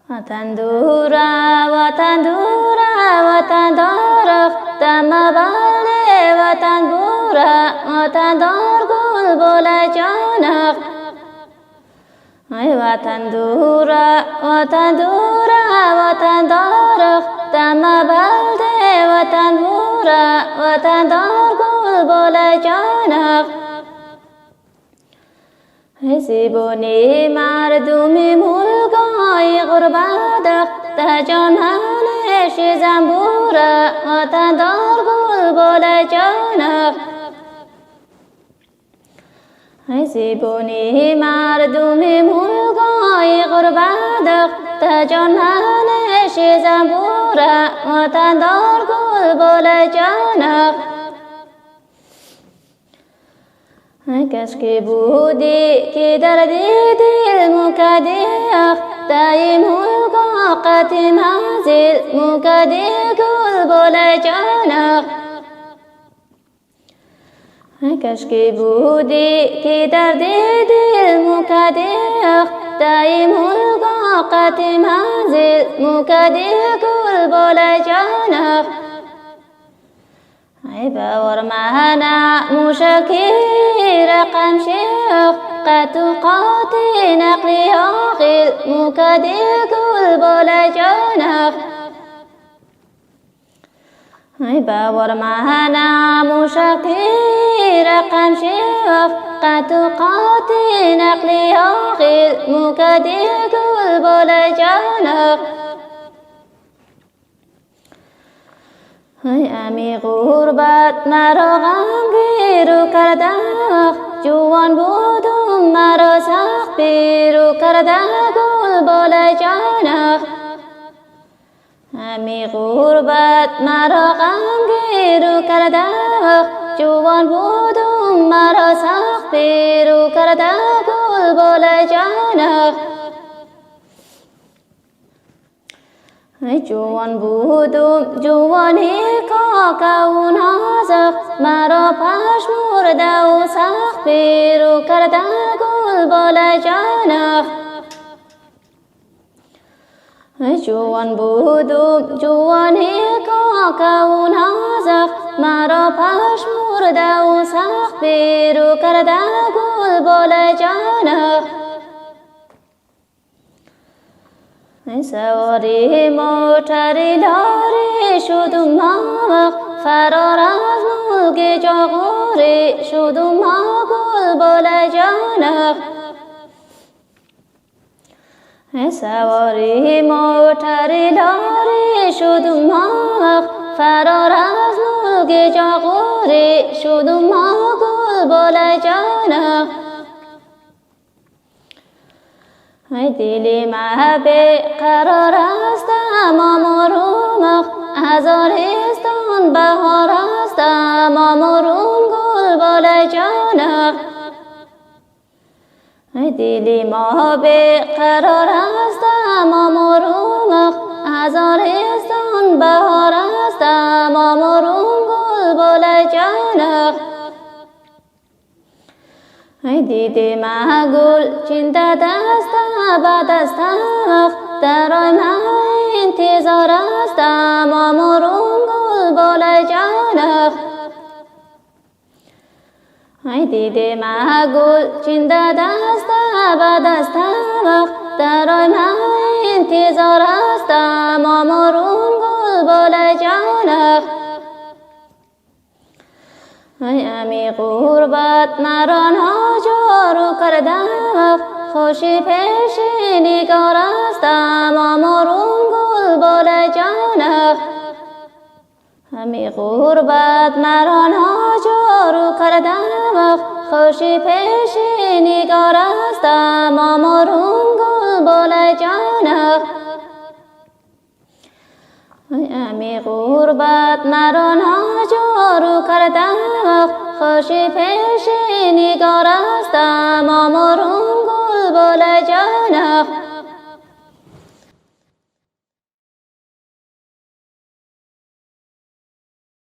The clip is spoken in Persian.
وطن دوره وطن دوره وطن دار دم بالده وطن بوره وطن دار گل بول جانق ای وطن دوره وطن دوره وطن دار دم بالده وطن بوره وطن دار گل بول جانق ای زیبونی مردمی ملگای غربت ده جانانش زنبوره وطن دار گل بول جانق ای زیبونی مردمی ملگای غربت ده جانانش زنبوره وطن دار گل بول جانق کشکی بودی که در دل مکدیخ دایم ملگا قطی منزل مکدی گل بول جانق کشکی بودی که در دل مکدیخ دایم ملگا قطی منزل مکدی گل بول جانق ای باور مهنا موشکی رقم شیخ قطو قاطی نقلی آخیل مکدی گل بول جانق ای باور مهنا موشکی رقم شیخ قطو قاطی نقلی آخیل مکدی گل بول جانق ای امی غربت مرا غمگیر کرده جوان بودم مرا سخت پیر کرده گل بول جانق امی غربت مرا غمگیر کرده جوان بودم مرا سخت پیر کرده گل بول جانق ای جوان بودم جوانی کاکا و نازق مرا پشمرده و سخت پیر کرده گل بول جانق ای جوان بودم جوانی کاکا و نازق مرا پشمرده و سخت پیر کرده گل بول جانق ای سواری موتری لاری شدم ما فرار از ملک جاغوری شدم ما گل بول جانق ای سواری موتری لاری شدم ما فرار از ملک جاغوری شدم ما گل بول جانق ای دلی محبه قرار است ما مروم هزارستان بهار است ما مروم گل بول جانق ای دلی محبه قرار است ما مروم هزارستان بهار است ما مروم گل بول جانق ای دیده ما گل چنده دست با دست درای ما انتظار است ما مروم گل بول جانق ای دیده ما گل چنده دست با دست درای ما انتظار است ما مروم گل بول جانق ای امی غربت مرا ناجور کرده خوشی پیش نگار است ما مروم گل بول جانق امی غربت مرا ناجور کرده خوشی پیش نگار است ما مروم گل بول جانق ای امی غربت مرا ناجور کرده خوشی پیش نگار است ما مروم گل بول جانق